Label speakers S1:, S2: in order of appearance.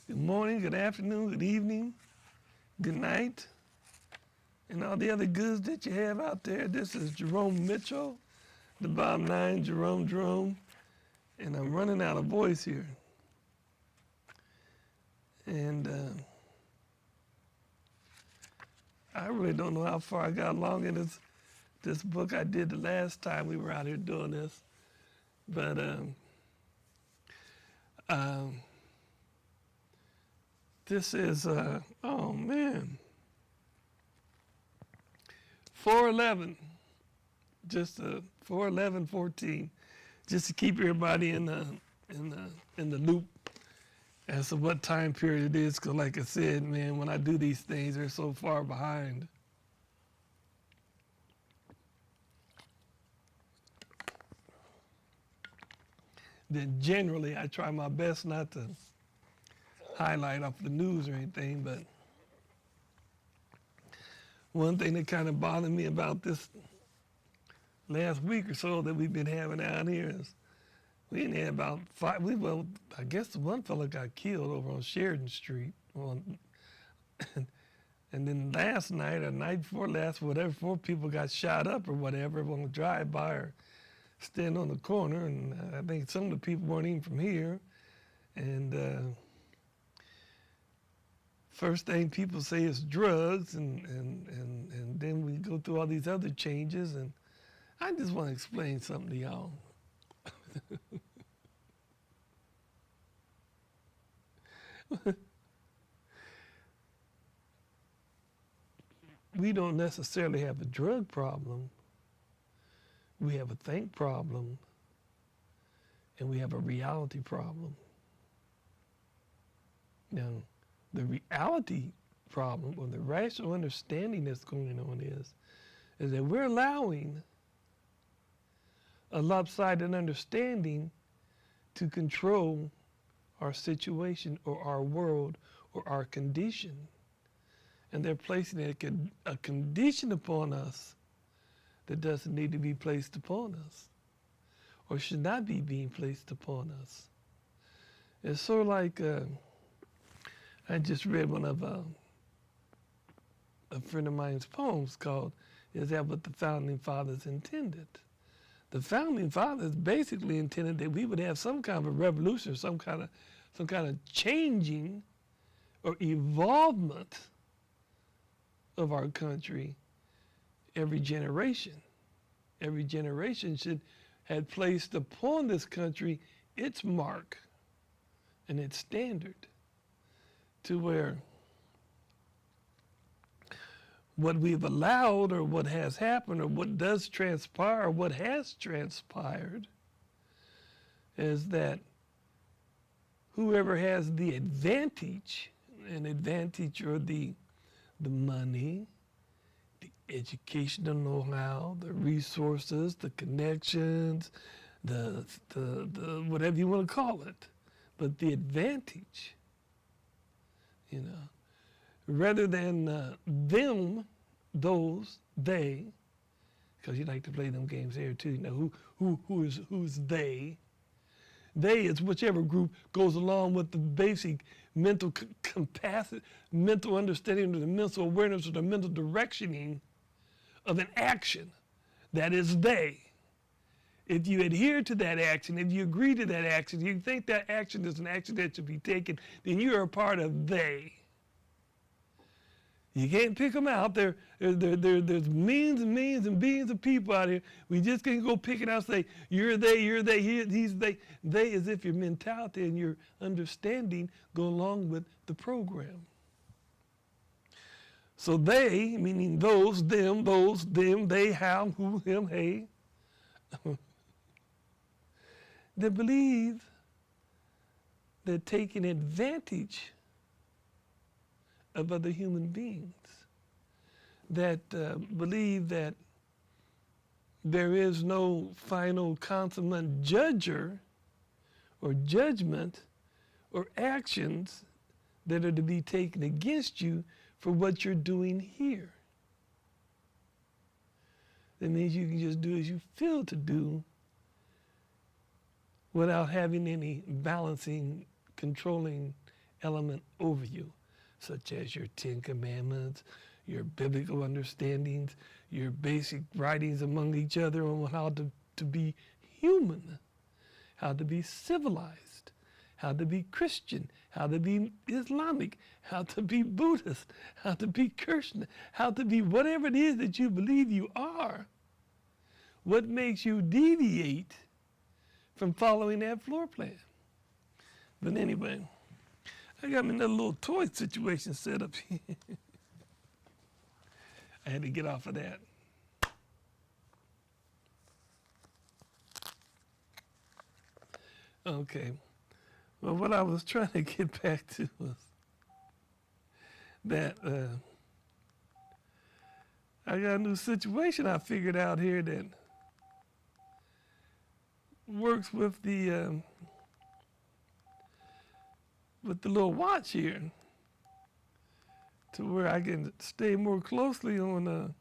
S1: Good morning, good afternoon, good evening, good night, and all the other goods that you have out there. This is Jerome Mitchell, the Bottom Nine, Jerome, and I'm running out of voice here. And I really don't know how far I got along in this book I did the last time we were out here doing this, but this is oh man, 411, just 411:14, just to keep everybody in the loop as to what time period it is. Because like I said, man, when I do these things, they're so far behind. Then generally, I try my best not to highlight off the news or anything, but one thing that kind of bothered me about this last week or so that we've been having out here is we didn't have about five. Well, I guess the one fella got killed over on Sheridan Street. And then last night or night before last, whatever, 4 people got shot up or whatever on a drive-by or stand on the corner. And I think some of the people weren't even from here. And first thing people say is drugs, and then we go through all these other changes. And I just want to explain something to y'all. We don't necessarily have a drug problem. We have a think problem, and we have a reality problem. Now, the reality problem, or the rational understanding that's going on is that we're allowing a lopsided understanding to control our situation or our world or our condition. And they're placing a condition upon us that doesn't need to be placed upon us or should not be being placed upon us. It's sort of like I just read one of a friend of mine's poems called "Is That What the Founding Fathers Intended?" The Founding Fathers basically intended that we would have some kind of a revolution, or some kind of changing or evolvement of our country every generation. Every generation had placed upon this country its mark and its standard, to where what we've allowed or what has happened or what does transpire or what has transpired is that whoever has the advantage or the money, the educational know-how, the resources, the connections, the whatever you want to call it, but the advantage, rather than them, those, they, because you like to play them games here too. Who's they? They is whichever group goes along with the basic mental capacity, mental understanding, or the mental awareness, or the mental directioning of an action. That is they. If you adhere to that action, if you agree to that action, you think that action is an action that should be taken, then you are a part of they. You can't pick them out. There's millions and millions and billions of people out here. We just can't go pick it out and say, you're they, he's they. They as if your mentality and your understanding go along with the program. So they, meaning those, them, they, how, who, him, hey, they believe they're taking advantage of other human beings, that believe that there is no final consummate judger or judgment or actions that are to be taken against you for what you're doing here. That means you can just do as you feel to do without having any balancing, controlling element over you, such as your 10 Commandments, your biblical understandings, your basic writings among each other on how to be human, how to be civilized, how to be Christian, how to be Islamic, how to be Buddhist, how to be Christian, how to be whatever it is that you believe you are. What makes you deviate from following that floor plan? But anyway, I got me another little toy situation set up here. I had to get off of that. Okay. Well, what I was trying to get back to was that I got a new situation I figured out here that works with the little watch here, to where I can stay more closely on